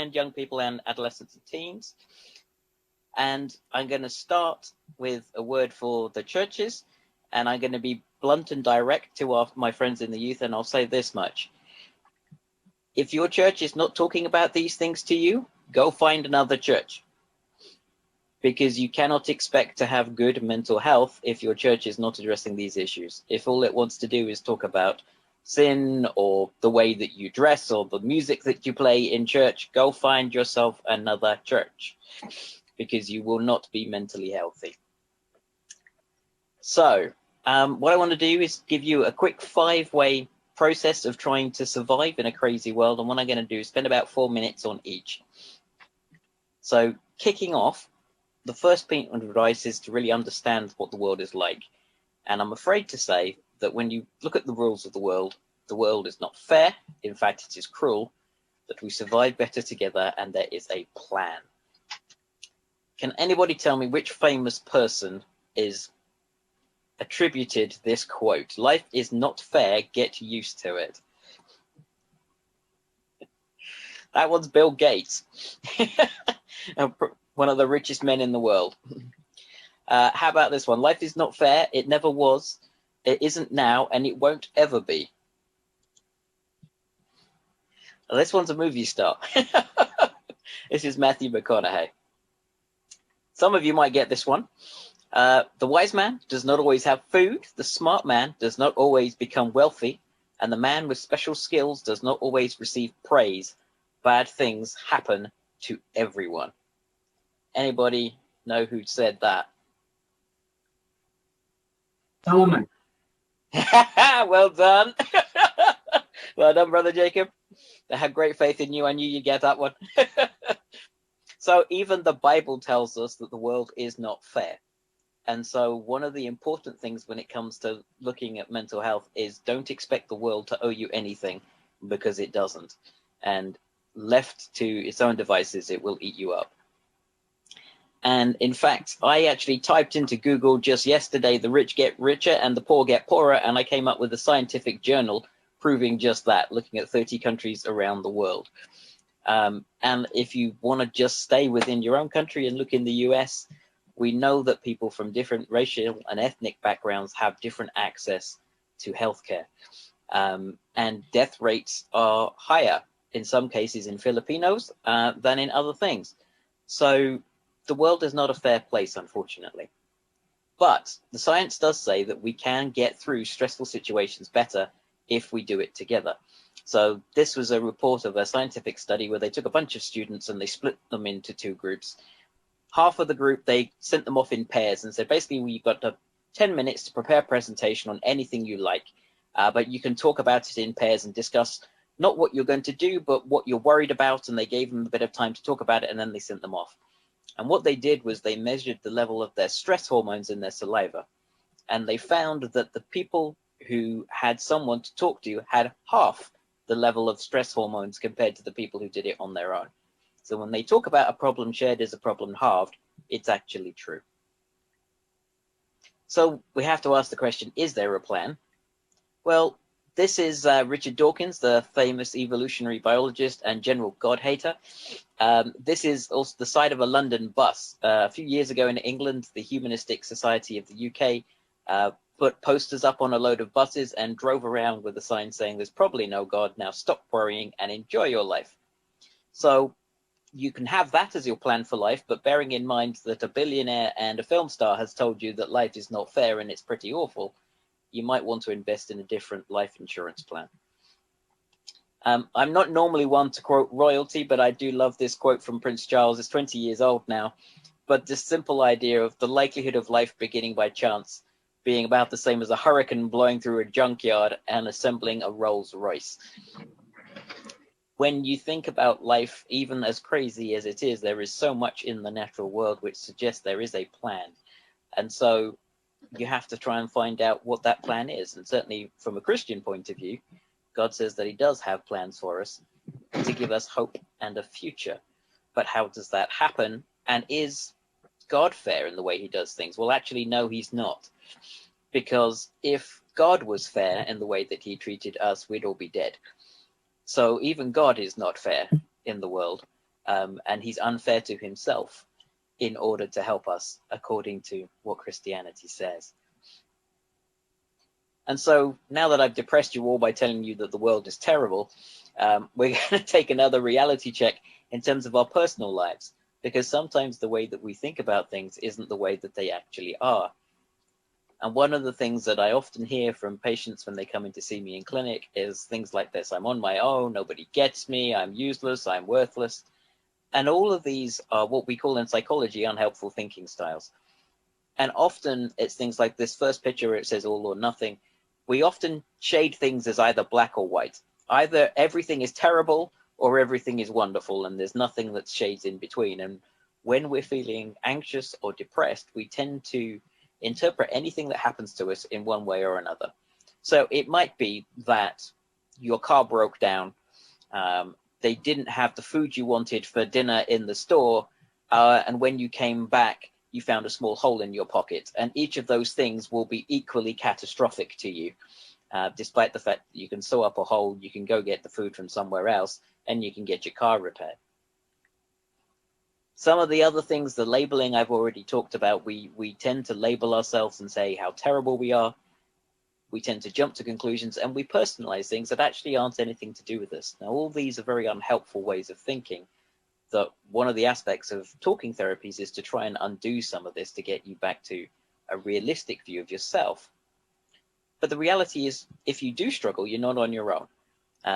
and young people and adolescents and teens. And I'm going to start with a word for the churches, and I'm going to be blunt and direct to my friends in the youth, and I'll say this much. If your church is not talking about these things to you, go find another church. Because you cannot expect to have good mental health if your church is not addressing these issues. If all it wants to do is talk about sin or the way that you dress or the music that you play in church, go find yourself another church, because you will not be mentally healthy. So what I want to do is give you a quick 5-way process of trying to survive in a crazy world. And what I'm going to do is spend about 4 minutes on each. So kicking off, the first piece of advice is to really understand what the world is like. And I'm afraid to say that when you look at the rules of the world is not fair. In fact, it is cruel, that we survive better together, and there is a plan. Can anybody tell me which famous person is attributed this quote? Life is not fair, get used to it. That one's Bill Gates. One of the richest men in the world. How about this one? Life is not fair. It never was. It isn't now, and it won't ever be. This one's a movie star. This is Matthew McConaughey. Some of you might get this one. The wise man does not always have food. The smart man does not always become wealthy. And the man with special skills does not always receive praise. Bad things happen to everyone. Anybody know who said that? Solomon. Well done. Well done, Brother Jacob. I had great faith in you. I knew you'd get that one. So even the Bible tells us that the world is not fair. And so one of the important things when it comes to looking at mental health is don't expect the world to owe you anything, because it doesn't. And left to its own devices, it will eat you up. And in fact, I actually typed into Google just yesterday, the rich get richer and the poor get poorer, and I came up with a scientific journal proving just that, looking at 30 countries around the world. And if you want to just stay within your own country and look in the US, we know that people from different racial and ethnic backgrounds have different access to healthcare. And death rates are higher in some cases in Filipinos than in other things. So the world is not a fair place, unfortunately. But the science does say that we can get through stressful situations better if we do it together. So this was a report of a scientific study where they took a bunch of students and they split them into 2 groups. Half of the group, they sent them off in pairs and said, basically, you've got 10 minutes to prepare a presentation on anything you like, but you can talk about it in pairs and discuss not what you're going to do, but what you're worried about. And they gave them a bit of time to talk about it, and then they sent them off. And what they did was they measured the level of their stress hormones in their saliva. And they found that the people who had someone to talk to had half the level of stress hormones compared to the people who did it on their own. So when they talk about a problem shared is a problem halved, it's actually true. So we have to ask the question, is there a plan? Well, this is Richard Dawkins, the famous evolutionary biologist and general God-hater. This is also the side of a London bus. A few years ago in England, the Humanistic Society of the UK put posters up on a load of buses and drove around with a sign saying, there's probably no God, now stop worrying and enjoy your life. So you can have that as your plan for life, but bearing in mind that a billionaire and a film star has told you that life is not fair and it's pretty awful, you might want to invest in a different life insurance plan. I'm not normally one to quote royalty, but I do love this quote from Prince Charles. It's 20 years old now, but this simple idea of the likelihood of life beginning by chance being about the same as a hurricane blowing through a junkyard and assembling a Rolls Royce. When you think about life, even as crazy as it is, there is so much in the natural world which suggests there is a plan. And so you have to try and find out what that plan is. And certainly from a Christian point of view, God says that he does have plans for us to give us hope and a future. But how does that happen? And is God fair in the way he does things? Well, actually, no, he's not. Because if God was fair in the way that he treated us, we'd all be dead. So even God is not fair in the world. and he's unfair to himself in order to help us according to what Christianity says. And so now that I've depressed you all by telling you that the world is terrible, we're going to take another reality check in terms of our personal lives, because sometimes the way that we think about things isn't the way that they actually are. And one of the things that I often hear from patients when they come in to see me in clinic is things like this: I'm on my own, nobody gets me, I'm useless, I'm worthless. And all of these are what we call in psychology unhelpful thinking styles. And often it's things like this first picture where it says all or nothing. We often shade things as either black or white. Either everything is terrible or everything is wonderful, and there's nothing that shades in between. And when we're feeling anxious or depressed, we tend to interpret anything that happens to us in one way or another. So it might be that your car broke down, they didn't have the food you wanted for dinner in the store, and when you came back, you found a small hole in your pocket. And each of those things will be equally catastrophic to you, despite the fact that you can sew up a hole, you can go get the food from somewhere else, and you can get your car repaired. Some of the other things, the labeling I've already talked about, we tend to label ourselves and say how terrible we are. We tend to jump to conclusions, and we personalize things that actually aren't anything to do with us. Now, all these are very unhelpful ways of thinking. That one of the aspects of talking therapies is to try and undo some of this to get you back to a realistic view of yourself. But the reality is, if you do struggle, you're not on your own.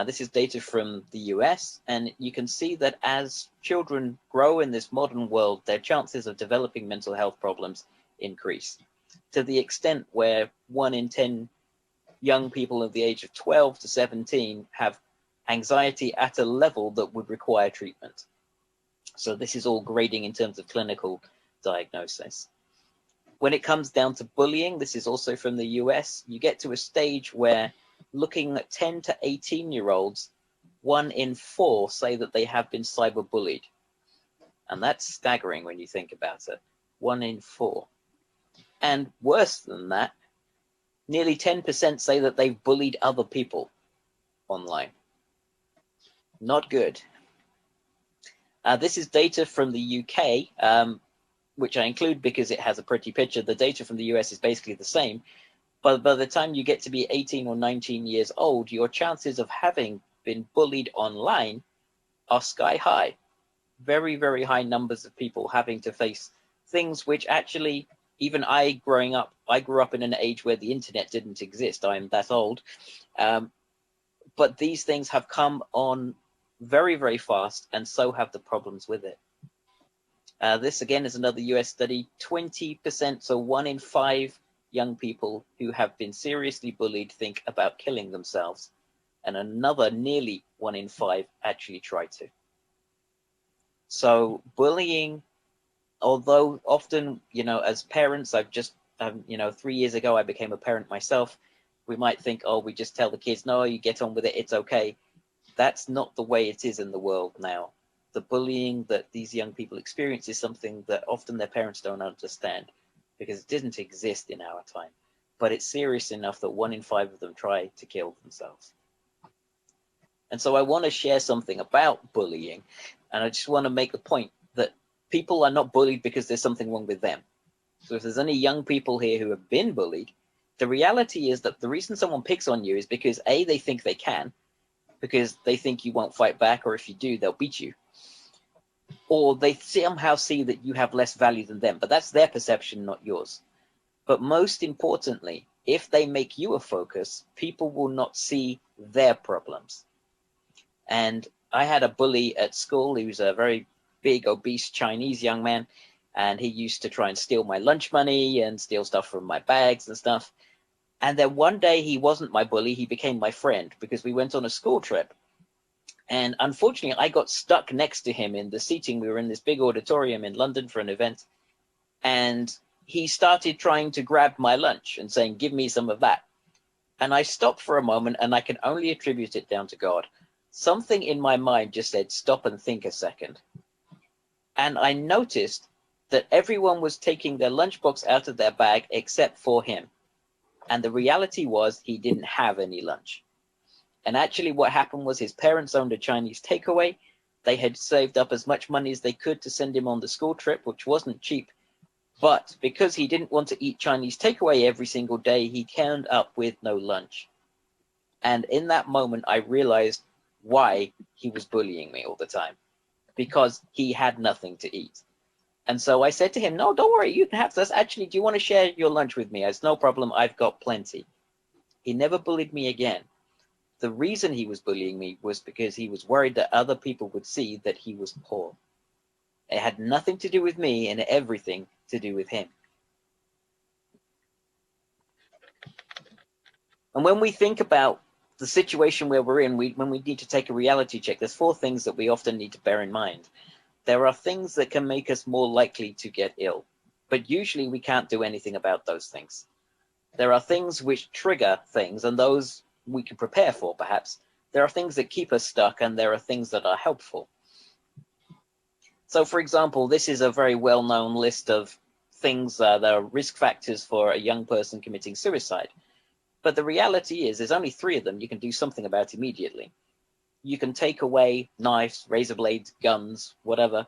This is data from the US, and you can see that as children grow in this modern world, their chances of developing mental health problems increase, to the extent where 1 in 10 young people of the age of 12 to 17 have anxiety at a level that would require treatment. So this is all grading in terms of clinical diagnosis. When it comes down to bullying, this is also from the US, you get to a stage where looking at 10 to 18-year-olds, 1 in 4 say that they have been cyberbullied. And that's staggering when you think about it, 1 in 4. And worse than that, nearly 10% say that they've bullied other people online. Not good. This is data from the UK, which I include because it has a pretty picture. The data from the US is basically the same. But by the time you get to be 18 or 19 years old, your chances of having been bullied online are sky high. Very, very high numbers of people having to face things which actually, even I grew up in an age where the internet didn't exist. I'm that old. But these things have come on very, very fast, and so have the problems with it. This, again, is another US study. 20%, so 1 in 5 young people who have been seriously bullied think about killing themselves. And another nearly 1 in 5 actually try to. So bullying, although often, as parents, 3 years ago, I became a parent myself. We might think, oh, we just tell the kids, no, you get on with it, it's okay. That's not the way it is in the world now. The bullying that these young people experience is something that often their parents don't understand because it didn't exist in our time. But it's serious enough that 1 in 5 of them try to kill themselves. And so I want to share something about bullying. And I just want to make the point that people are not bullied because there's something wrong with them. So if there's any young people here who have been bullied, the reality is that the reason someone picks on you is because A, they think they can, because they think you won't fight back, or if you do, they'll beat you. Or they somehow see that you have less value than them, but that's their perception, not yours. But most importantly, if they make you a focus, people will not see their problems. And I had a bully at school. He was a very big, obese Chinese young man, and he used to try and steal my lunch money and steal stuff from my bags and stuff. And then one day he wasn't my bully, he became my friend because we went on a school trip. And unfortunately, I got stuck next to him in the seating. We were in this big auditorium in London for an event. And he started trying to grab my lunch and saying, give me some of that. And I stopped for a moment, and I can only attribute it down to God. Something in my mind just said, stop and think a second. And I noticed that everyone was taking their lunchbox out of their bag except for him. And the reality was he didn't have any lunch. And actually what happened was his parents owned a Chinese takeaway. They had saved up as much money as they could to send him on the school trip, which wasn't cheap. But because he didn't want to eat Chinese takeaway every single day, he turned up with no lunch. And in that moment, I realized why he was bullying me all the time, because he had nothing to eat. And so I said to him, no, don't worry, you can have this. Actually, do you want to share your lunch with me? It's no problem, I've got plenty. He never bullied me again. The reason he was bullying me was because he was worried that other people would see that he was poor. It had nothing to do with me and everything to do with him. And when we think about the situation where we're in, when we need to take a reality check, there's 4 things that we often need to bear in mind. There are things that can make us more likely to get ill, but usually we can't do anything about those things. There are things which trigger things, and those we can prepare for, perhaps. There are things that keep us stuck, and there are things that are helpful. So, for example, this is a very well-known list of things that are risk factors for a young person committing suicide. But the reality is, there's only 3 of them you can do something about immediately. You can take away knives, razor blades, guns, whatever.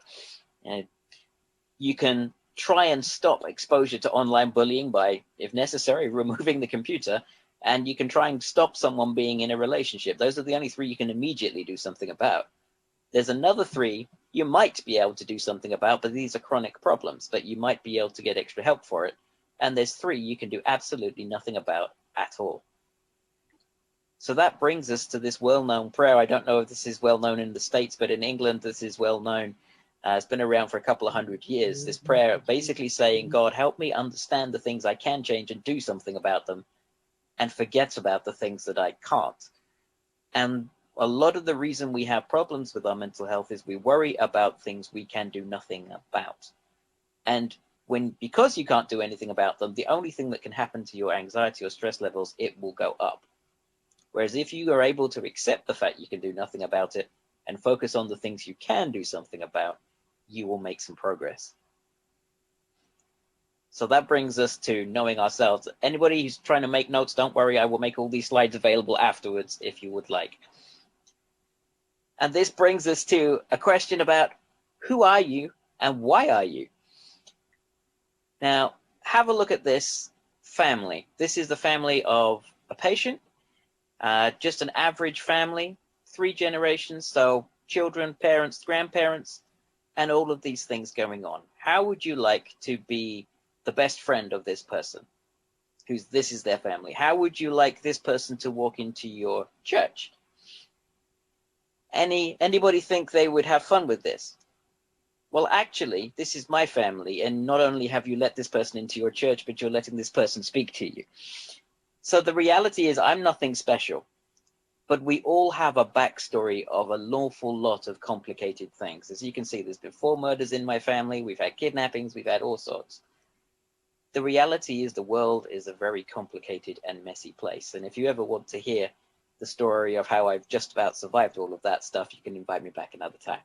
You can try and stop exposure to online bullying by, if necessary, removing the computer. And you can try and stop someone being in a relationship. Those are the only 3 you can immediately do something about. There's another 3 you might be able to do something about, but these are chronic problems that you might be able to get extra help for it. And there's 3 you can do absolutely nothing about at all. So that brings us to this well-known prayer. I don't know if this is well-known in the States, but in England, this is well-known. It's been around for a couple of 100 years. This prayer basically saying, God, help me understand the things I can change and do something about them, and forget about the things that I can't. And a lot of the reason we have problems with our mental health is we worry about things we can do nothing about. And because you can't do anything about them, the only thing that can happen to your anxiety or stress levels, it will go up. Whereas if you are able to accept the fact you can do nothing about it and focus on the things you can do something about, you will make some progress. So that brings us to knowing ourselves. Anybody who's trying to make notes, don't worry, I will make all these slides available afterwards if you would like. And this brings us to a question about who are you and why are you? Now, have a look at this family. This is the family of a patient, just an average family, 3 generations, so children, parents, grandparents, and all of these things going on. How would you like to be the best friend of this person? This is their family. How would you like this person to walk into your church? Anybody think they would have fun with this? Well, actually, this is my family, and not only have you let this person into your church, but you're letting this person speak to you. So the reality is I'm nothing special, but we all have a backstory of an awful lot of complicated things. As you can see, there's been 4 murders in my family. We've had kidnappings. We've had all sorts. The reality is the world is a very complicated and messy place. And if you ever want to hear the story of how I've just about survived all of that stuff, you can invite me back another time.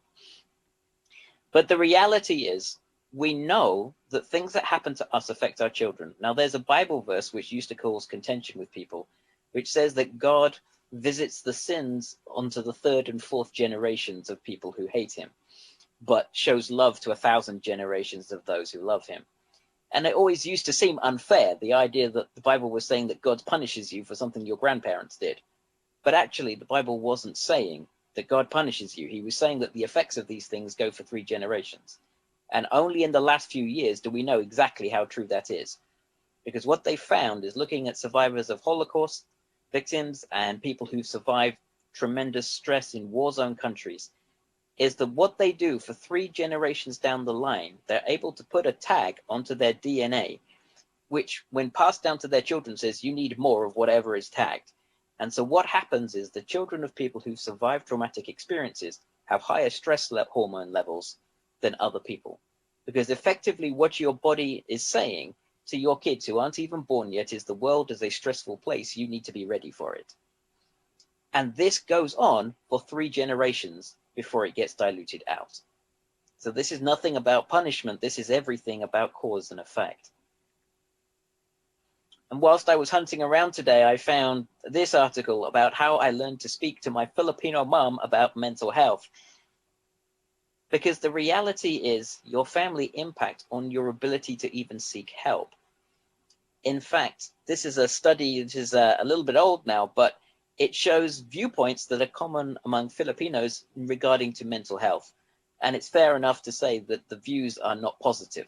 But the reality is, we know that things that happen to us affect our children. Now, there's a Bible verse which used to cause contention with people, which says that God visits the sins onto the 3rd and 4th generations of people who hate him, but shows love to 1,000 generations of those who love him. And it always used to seem unfair, the idea that the Bible was saying that God punishes you for something your grandparents did. But actually, the Bible wasn't saying that God punishes you. He was saying that the effects of these things go for 3 generations. And only in the last few years do we know exactly how true that is. Because what they found is looking at survivors of Holocaust victims and people who've survived tremendous stress in war zone countries, is that what they do for 3 generations down the line, they're able to put a tag onto their DNA, which when passed down to their children says, you need more of whatever is tagged. And so what happens is the children of people who've survived traumatic experiences have higher stress hormone levels than other people. Because effectively what your body is saying to your kids who aren't even born yet is the world is a stressful place, you need to be ready for it. And this goes on for 3 generations before it gets diluted out. So this is nothing about punishment, this is everything about cause and effect. And whilst I was hunting around today, I found this article about how I learned to speak to my Filipino mom about mental health. Because the reality is your family impact on your ability to even seek help. In fact, this is a study which is a little bit old now, but it shows viewpoints that are common among Filipinos regarding to mental health. And it's fair enough to say that the views are not positive,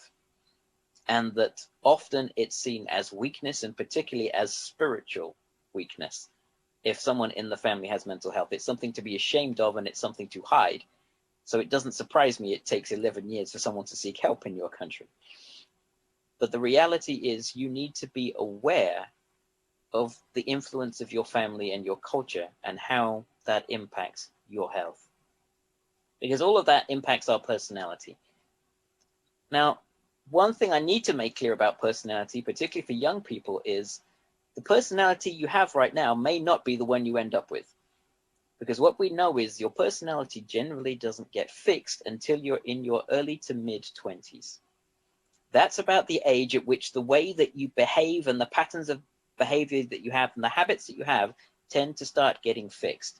and that often it's seen as weakness, and particularly as spiritual weakness. If someone in the family has mental health, it's something to be ashamed of, and it's something to hide. So it doesn't surprise me it takes 11 years for someone to seek help in your country. But the reality is you need to be aware of the influence of your family and your culture and how that impacts your health. Because all of that impacts our personality. Now, one thing I need to make clear about personality, particularly for young people, is the personality you have right now may not be the one you end up with. Because what we know is your personality generally doesn't get fixed until you're in your early to mid-20s. That's about the age at which the way that you behave and the patterns of behavior that you have and the habits that you have tend to start getting fixed.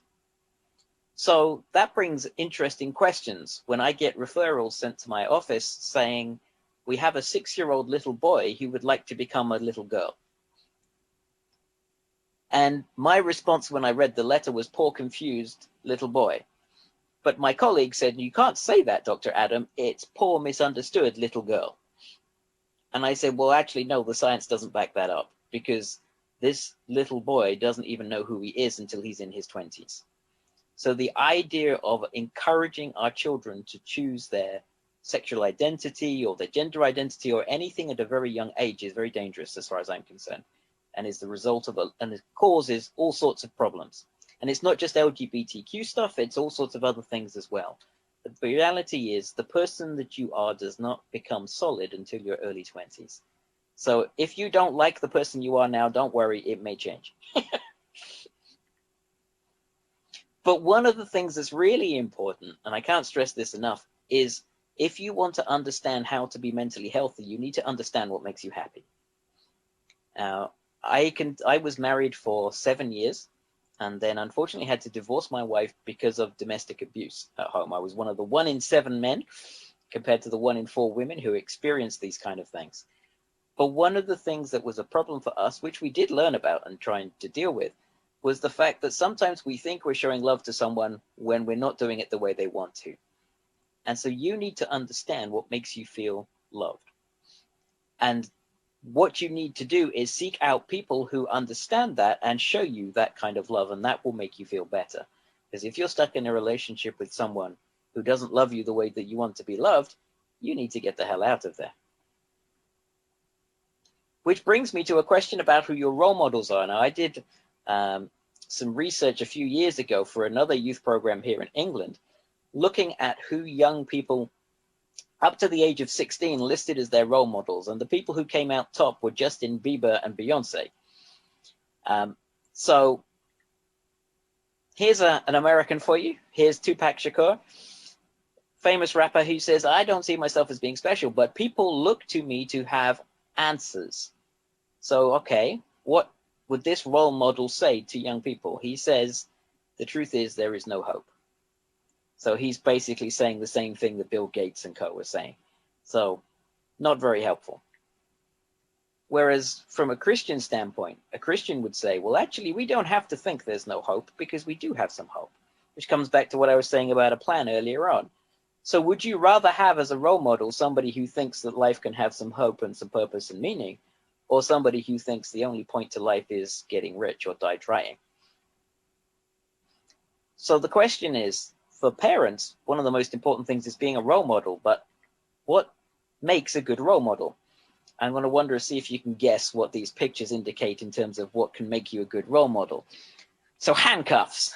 So that brings interesting questions when I get referrals sent to my office saying, we have a 6-year-old little boy who would like to become a little girl. And my response when I read the letter was, poor confused little boy. But my colleague said, you can't say that, Dr. Adam, it's poor misunderstood little girl. And I said, well, actually, no, the science doesn't back that up, because this little boy doesn't even know who he is until he's in his 20s. So the idea of encouraging our children to choose their sexual identity or their gender identity or anything at a very young age is very dangerous as far as I'm concerned, and is the result of and it causes all sorts of problems. And it's not just LGBTQ stuff, it's all sorts of other things as well. But the reality is the person that you are does not become solid until your early 20s. So if you don't like the person you are now, don't worry, it may change. But one of the things that's really important, and I can't stress this enough, is if you want to understand how to be mentally healthy, you need to understand what makes you happy. I was married for 7 years, and then unfortunately had to divorce my wife because of domestic abuse at home. I was one of the 1 in 7 men compared to the 1 in 4 women who experienced these kind of things. But one of the things that was a problem for us, which we did learn about and trying to deal with, was the fact that sometimes we think we're showing love to someone when we're not doing it the way they want to. And so you need to understand what makes you feel loved. And what you need to do is seek out people who understand that and show you that kind of love, and that will make you feel better. Because if you're stuck in a relationship with someone who doesn't love you the way that you want to be loved, you need to get the hell out of there. Which brings me to a question about who your role models are. Now, I did some research a few years ago for another youth program here in England, looking at who young people up to the age of 16 listed as their role models. And the people who came out top were Justin Bieber and Beyonce. So here's an American for you. Here's Tupac Shakur, famous rapper who says, I don't see myself as being special, but people look to me to have answers. So, okay, what would this role model say to young people? He says, the truth is there is no hope. So he's basically saying the same thing that Bill Gates and co were saying. So not very helpful. Whereas from a Christian standpoint, a Christian would say, well, actually, we don't have to think there's no hope because we do have some hope, which comes back to what I was saying about a plan earlier on. So would you rather have as a role model somebody who thinks that life can have some hope and some purpose and meaning, or somebody who thinks the only point to life is getting rich or die trying? So the question is, for parents, one of the most important things is being a role model, but what makes a good role model? I'm going to wonder to see if you can guess what these pictures indicate in terms of what can make you a good role model. So handcuffs.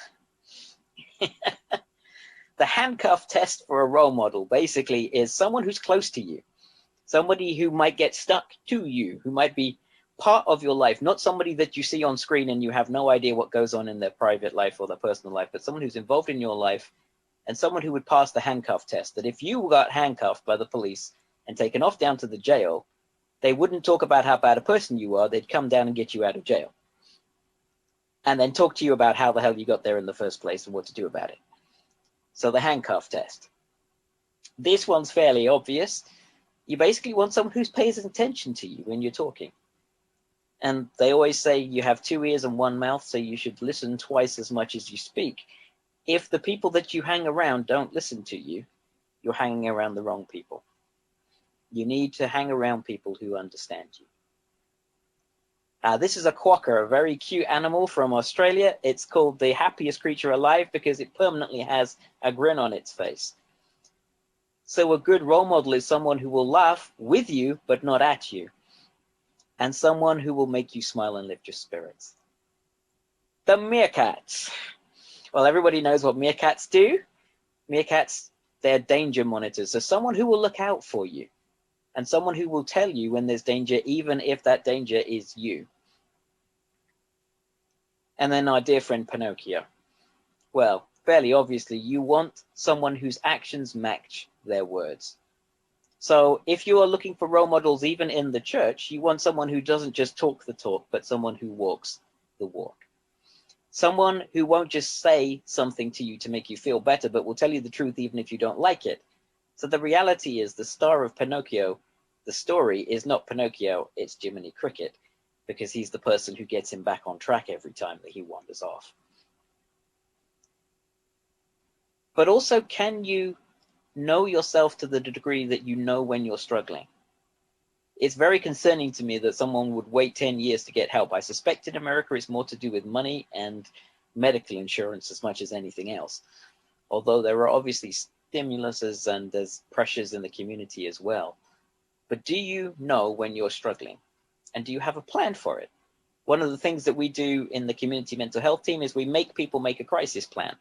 The handcuff test for a role model basically is someone who's close to you, somebody who might get stuck to you, who might be part of your life, not somebody that you see on screen and you have no idea what goes on in their private life or their personal life, but someone who's involved in your life and someone who would pass the handcuff test, that if you got handcuffed by the police and taken off down to the jail, they wouldn't talk about how bad a person you are. They'd come down and get you out of jail and then talk to you about how the hell you got there in the first place and what to do about it. So the handcuff test. This one's fairly obvious. You basically want someone who pays attention to you when you're talking. And they always say you have 2 ears and 1 mouth, so you should listen twice as much as you speak. If the people that you hang around don't listen to you, you're hanging around the wrong people. You need to hang around people who understand you. This is a quokka, a very cute animal from Australia. It's called the happiest creature alive because it permanently has a grin on its face. So a good role model is someone who will laugh with you, but not at you. And someone who will make you smile and lift your spirits. The meerkats. Well, everybody knows what meerkats do. Meerkats, they're danger monitors. So someone who will look out for you. And someone who will tell you when there's danger, even if that danger is you. And then our dear friend Pinocchio. Well, fairly obviously, you want someone whose actions match their words. So if you are looking for role models, even in the church, you want someone who doesn't just talk the talk, but someone who walks the walk. Someone who won't just say something to you to make you feel better, but will tell you the truth even if you don't like it. So the reality is the star of Pinocchio, the story is not Pinocchio, it's Jiminy Cricket, because he's the person who gets him back on track every time that he wanders off. But also, can you know yourself to the degree that you know when you're struggling? It's very concerning to me that someone would wait 10 years to get help. I suspect in America it's more to do with money and medical insurance as much as anything else. Although there are obviously stimuluses and there's pressures in the community as well. But do you know when you're struggling? And do you have a plan for it? One of the things that we do in the community mental health team is we make people make a crisis plan.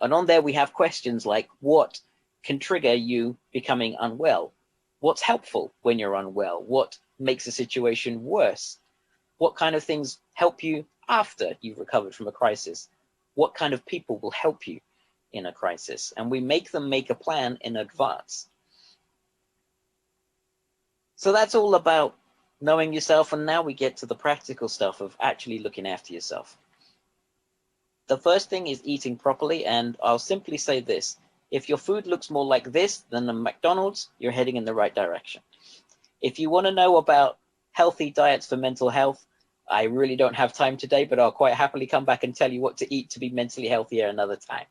And on there we have questions like, what can trigger you becoming unwell? What's helpful when you're unwell? What makes a situation worse? What kind of things help you after you've recovered from a crisis? What kind of people will help you in a crisis? And we make them make a plan in advance. So that's all about knowing yourself. And now we get to the practical stuff of actually looking after yourself. The first thing is eating properly. And I'll simply say this. If your food looks more like this than a McDonald's, you're heading in the right direction. If you want to know about healthy diets for mental health, I really don't have time today, but I'll quite happily come back and tell you what to eat to be mentally healthier another time.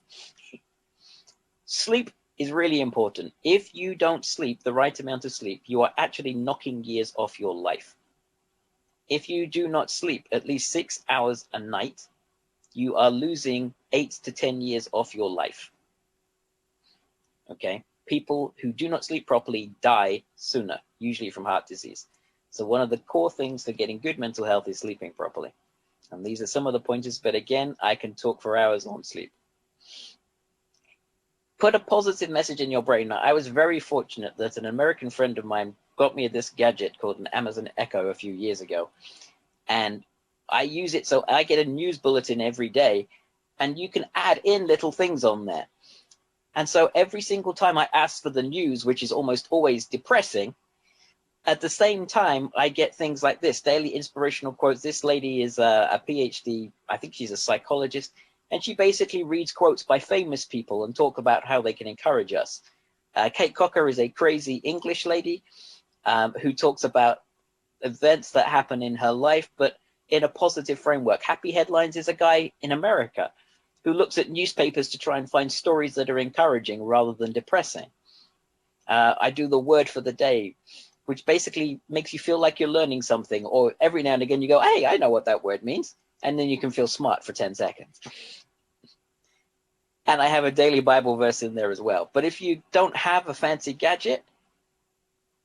Sleep is really important. If you don't sleep the right amount of sleep, you are actually knocking years off your life. If you do not sleep at least 6 hours a night, you are losing 8 to 10 years off your life. Okay, people who do not sleep properly die sooner, usually from heart disease. So one of the core things for getting good mental health is sleeping properly. And these are some of the pointers, but again, I can talk for hours on sleep. Put a positive message in your brain. Now, I was very fortunate that an American friend of mine got me this gadget called an Amazon Echo a few years ago. And I use it so I get a news bulletin every day, and you can add in little things on there. And so every single time I ask for the news, which is almost always depressing, at the same time, I get things like this, daily inspirational quotes. This lady is a PhD, I think she's a psychologist, and she basically reads quotes by famous people and talk about how they can encourage us. Kate Cocker is a crazy English lady who talks about events that happen in her life, but in a positive framework. Happy Headlines is a guy in America who looks at newspapers to try and find stories that are encouraging rather than depressing. I do the word for the day, which basically makes you feel like you're learning something, or every now and again you go, hey, I know what that word means, and then you can feel smart for 10 seconds. And I have a daily Bible verse in there as well. But if you don't have a fancy gadget,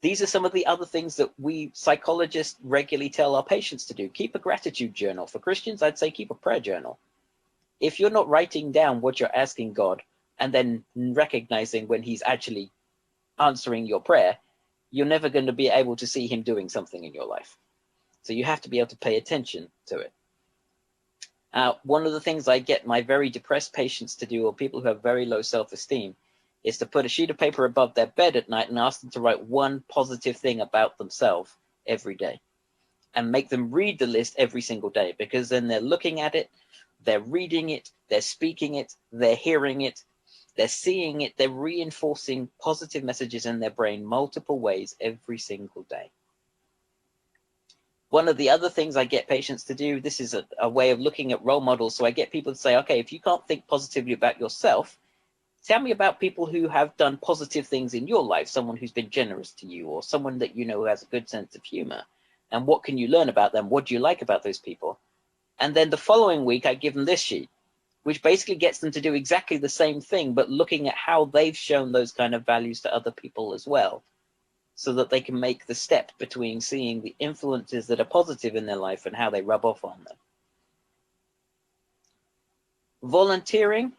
these are some of the other things that we psychologists regularly tell our patients to do. Keep a gratitude journal. For Christians, I'd say keep a prayer journal. If you're not writing down what you're asking God and then recognizing when he's actually answering your prayer, you're never going to be able to see him doing something in your life. So you have to be able to pay attention to it. One of the things I get my very depressed patients to do, or people who have very low self-esteem, is to put a sheet of paper above their bed at night and ask them to write one positive thing about themselves every day. And make them read the list every single day, because then they're looking at it, they're reading it, they're speaking it, they're hearing it, They're seeing it, they're reinforcing positive messages in their brain multiple ways every single day. One of the other things I get patients to do, this is a way of looking at role models. So I get people to say, okay, if you can't think positively about yourself, tell me about people who have done positive things in your life, someone who's been generous to you, or someone that you know who has a good sense of humor. And what can you learn about them? What do you like about those people? And then the following week, I give them this sheet, which basically gets them to do exactly the same thing, but looking at how they've shown those kind of values to other people as well, so that they can make the step between seeing the influences that are positive in their life and how they rub off on them. Volunteering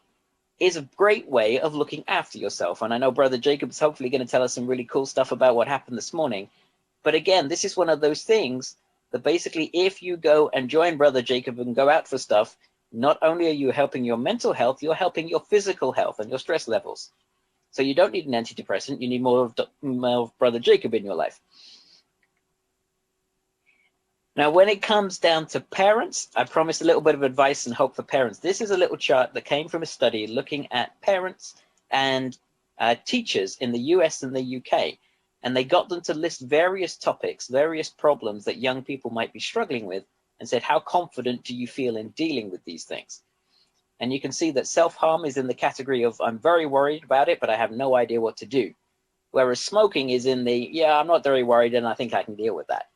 is a great way of looking after yourself. And I know Brother Jacob's hopefully going to tell us some really cool stuff about what happened this morning. But again, this is one of those things that basically if you go and join Brother Jacob and go out for stuff, not only are you helping your mental health, you're helping your physical health and your stress levels. So you don't need an antidepressant, you need more of Brother Jacob in your life. Now, when it comes down to parents, I promised a little bit of advice and hope for parents. This is a little chart that came from a study looking at parents and teachers in the US and the UK. And they got them to list various topics, various problems that young people might be struggling with, and said, how confident do you feel in dealing with these things? And you can see that self-harm is in the category of, I'm very worried about it, but I have no idea what to do. Whereas smoking is in the, yeah, I'm not very worried and I think I can deal with that.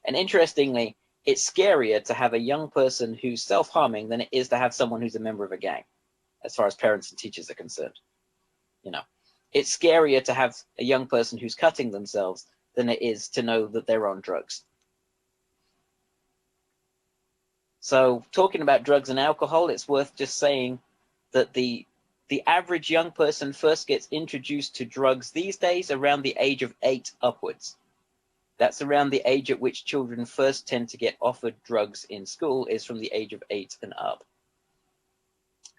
And interestingly, it's scarier to have a young person who's self-harming than it is to have someone who's a member of a gang, as far as parents and teachers are concerned. You know, it's scarier to have a young person who's cutting themselves than it is to know that they're on drugs. So talking about drugs and alcohol, it's worth just saying that the average young person first gets introduced to drugs these days around the age of 8 upwards. That's around the age at which children first tend to get offered drugs in school, is from the age of 8 and up.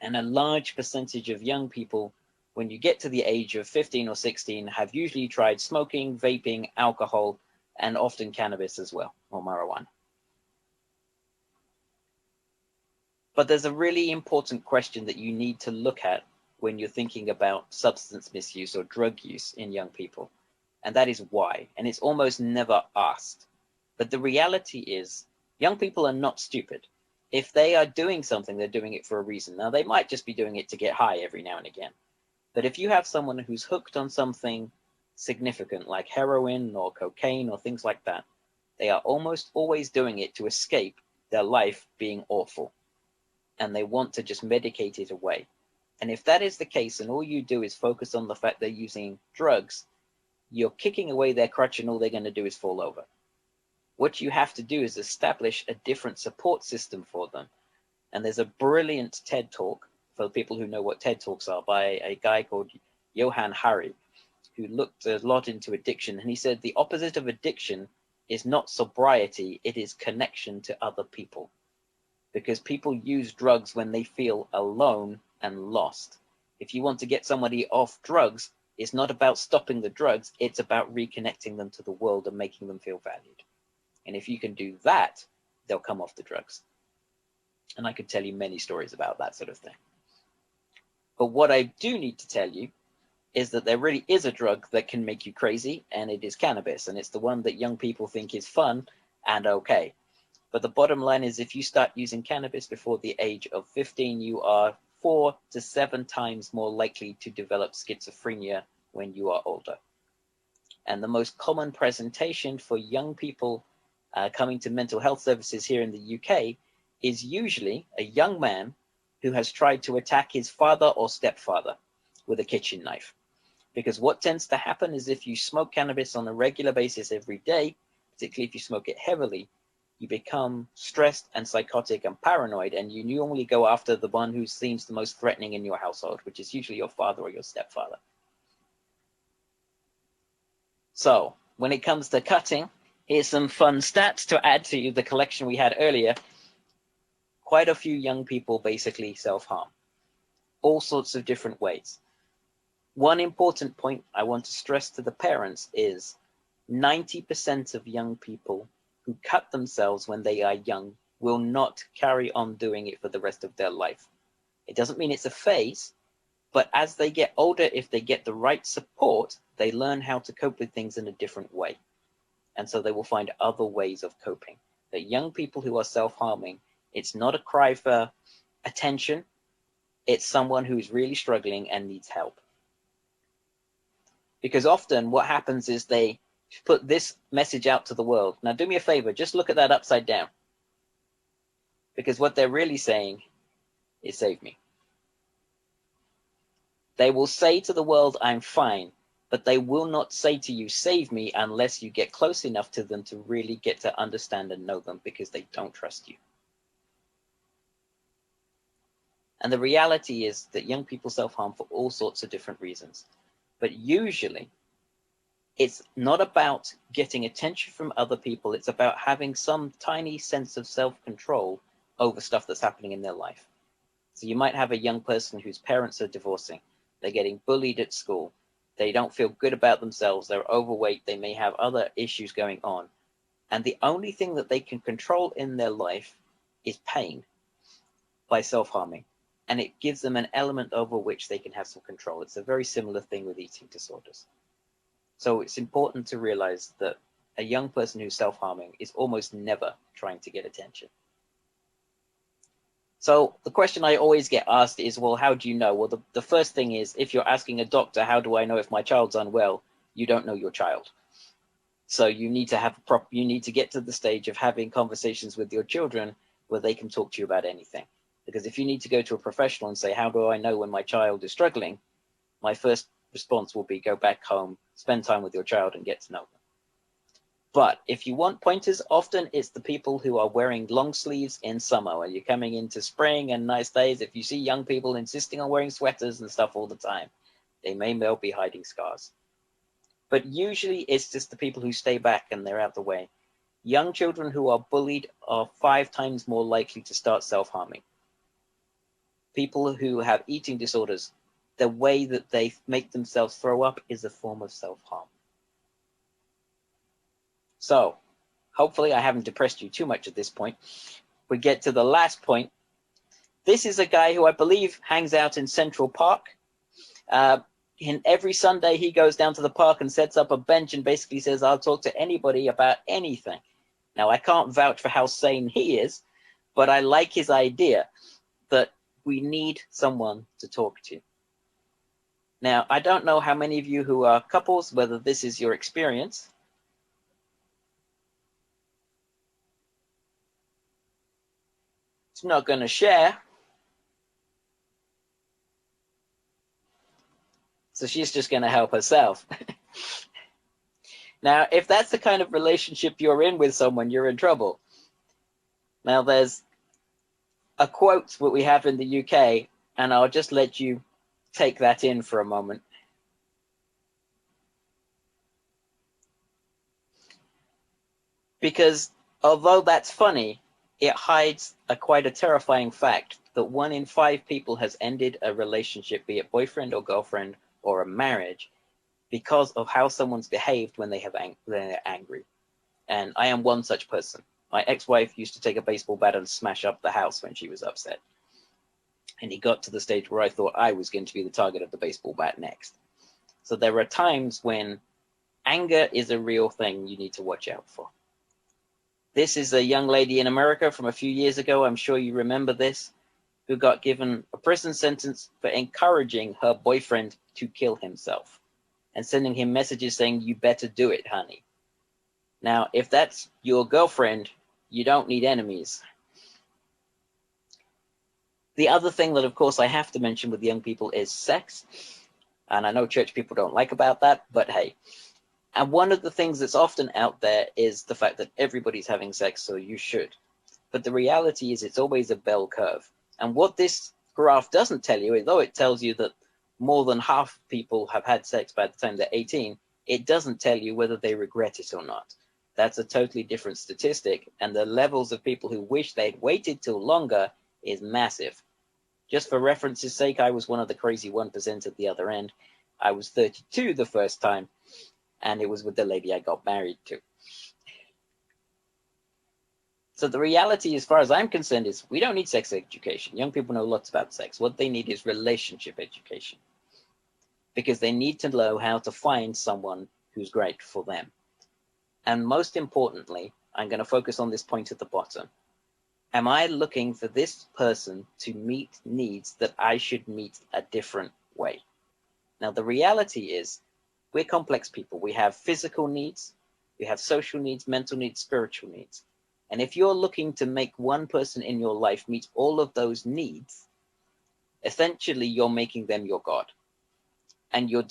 And a large percentage of young people, when you get to the age of 15 or 16, have usually tried smoking, vaping, alcohol, and often cannabis as well, or marijuana. But there's a really important question that you need to look at when you're thinking about substance misuse or drug use in young people. And that is why. And it's almost never asked. But the reality is, young people are not stupid. If they are doing something, they're doing it for a reason. Now, they might just be doing it to get high every now and again. But if you have someone who's hooked on something significant, like heroin or cocaine or things like that, they are almost always doing it to escape their life being awful. And they want to just medicate it away. And if that is the case, and all you do is focus on the fact they're using drugs, you're kicking away their crutch and all they're going to do is fall over. What you have to do is establish a different support system for them. And there's a brilliant TED Talk, for people who know what TED Talks are, by a guy called Johann Hari, who looked a lot into addiction. And he said the opposite of addiction is not sobriety, it is connection to other people. Because people use drugs when they feel alone and lost. If you want to get somebody off drugs, it's not about stopping the drugs, it's about reconnecting them to the world and making them feel valued. And if you can do that, they'll come off the drugs. And I could tell you many stories about that sort of thing. But what I do need to tell you is that there really is a drug that can make you crazy, and it is cannabis. And it's the one that young people think is fun and okay. But the bottom line is, if you start using cannabis before the age of 15, you are 4 to 7 times more likely to develop schizophrenia when you are older. And the most common presentation for young people coming to mental health services here in the UK is usually a young man who has tried to attack his father or stepfather with a kitchen knife. Because what tends to happen is, if you smoke cannabis on a regular basis every day, particularly if you smoke it heavily, you become stressed and psychotic and paranoid, and you normally go after the one who seems the most threatening in your household, which is usually your father or your stepfather. So when it comes to cutting, here's some fun stats to add to the collection we had earlier. Quite a few young people basically self-harm, all sorts of different ways. One important point I want to stress to the parents is 90% of young people who cut themselves when they are young will not carry on doing it for the rest of their life. It doesn't mean it's a phase. But as they get older, if they get the right support, they learn how to cope with things in a different way. And so they will find other ways of coping. That young people who are self-harming, it's not a cry for attention. It's someone who's really struggling and needs help. Because often what happens is they put this message out to the world. Now do me a favor, just look at that upside down. Because what they're really saying is save me. They will say to the world, I'm fine, but they will not say to you, save me, unless you get close enough to them to really get to understand and know them, because they don't trust you. And the reality is that young people self-harm for all sorts of different reasons. But usually, it's not about getting attention from other people. It's about having some tiny sense of self-control over stuff that's happening in their life. So you might have a young person whose parents are divorcing. They're getting bullied at school. They don't feel good about themselves. They're overweight. They may have other issues going on. And the only thing that they can control in their life is pain by self-harming. And it gives them an element over which they can have some control. It's a very similar thing with eating disorders. So it's important to realize that a young person who's self-harming is almost never trying to get attention. So the question I always get asked is, well, how do you know? Well, the first thing is, if you're asking a doctor, how do I know if my child's unwell? You don't know your child. So you need to have you need to get to the stage of having conversations with your children where they can talk to you about anything. Because if you need to go to a professional and say, how do I know when my child is struggling? My first response will be, go back home, spend time with your child and get to know them. But if you want pointers, often it's the people who are wearing long sleeves in summer. When you're coming into spring and nice days, if you see young people insisting on wearing sweaters and stuff all the time, they may well be hiding scars. But usually it's just the people who stay back and they're out the way. Young children who are bullied are 5 times more likely to start self-harming. People who have eating disorders, the way that they make themselves throw up is a form of self-harm. So, hopefully I haven't depressed you too much at this point. We get to the last point. This is a guy who I believe hangs out in Central Park. Every Sunday he goes down to the park and sets up a bench and basically says, I'll talk to anybody about anything. Now, I can't vouch for how sane he is, but I like his idea that we need someone to talk to. Now, I don't know how many of you who are couples, whether this is your experience. It's not going to share. So she's just going to help herself. Now, if that's the kind of relationship you're in with someone, you're in trouble. Now, there's a quote that we have in the UK, and I'll just let you take that in for a moment. Because although that's funny, it hides quite a terrifying fact that 1 in 5 people has ended a relationship, be it boyfriend or girlfriend or a marriage, because of how someone's behaved when they're angry. And I am one such person. My ex-wife used to take a baseball bat and smash up the house when she was upset. And it got to the stage where I thought I was going to be the target of the baseball bat next. So there are times when anger is a real thing you need to watch out for. This is a young lady in America from a few years ago, I'm sure you remember this, who got given a prison sentence for encouraging her boyfriend to kill himself and sending him messages saying, you better do it, honey. Now, if that's your girlfriend, you don't need enemies. The other thing that, of course, I have to mention with young people is sex. And I know church people don't like about that, but hey. And one of the things that's often out there is the fact that everybody's having sex, so you should. But the reality is it's always a bell curve. And what this graph doesn't tell you, although it tells you that more than half people have had sex by the time they're 18, it doesn't tell you whether they regret it or not. That's a totally different statistic, and the levels of people who wish they'd waited till longer is massive. Just for reference's sake, I was one of the crazy 1% at the other end. I was 32 the first time, and it was with the lady I got married to. So the reality, as far as I'm concerned, is we don't need sex education. Young people know lots about sex. What they need is relationship education, because they need to know how to find someone who's great for them. And most importantly, I'm going to focus on this point at the bottom. Am I looking for this person to meet needs that I should meet a different way? Now, the reality is we're complex people. We have physical needs, we have social needs, mental needs, spiritual needs. And if you're looking to make one person in your life meet all of those needs, essentially you're making them your God. And your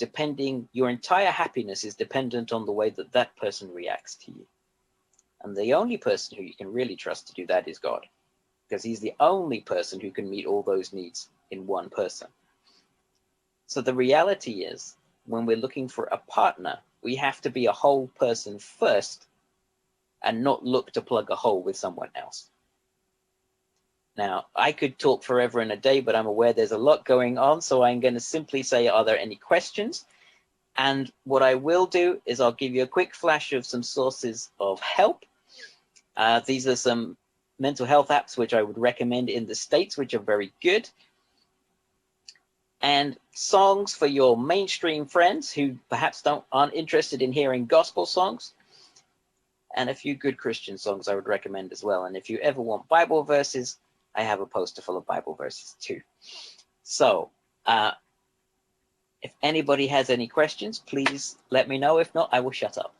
entire happiness is dependent on the way that that person reacts to you. And the only person who you can really trust to do that is God, because he's the only person who can meet all those needs in one person. So the reality is, when we're looking for a partner, we have to be a whole person first and not look to plug a hole with someone else. Now, I could talk forever and a day, but I'm aware there's a lot going on, so I'm going to simply say, are there any questions? And what I will do is I'll give you a quick flash of some sources of help. These are some mental health apps which I would recommend in the States, which are very good. And songs for your mainstream friends who perhaps aren't interested in hearing gospel songs. And a few good Christian songs I would recommend as well. And if you ever want Bible verses, I have a poster full of Bible verses too. So if anybody has any questions, please let me know. If not, I will shut up.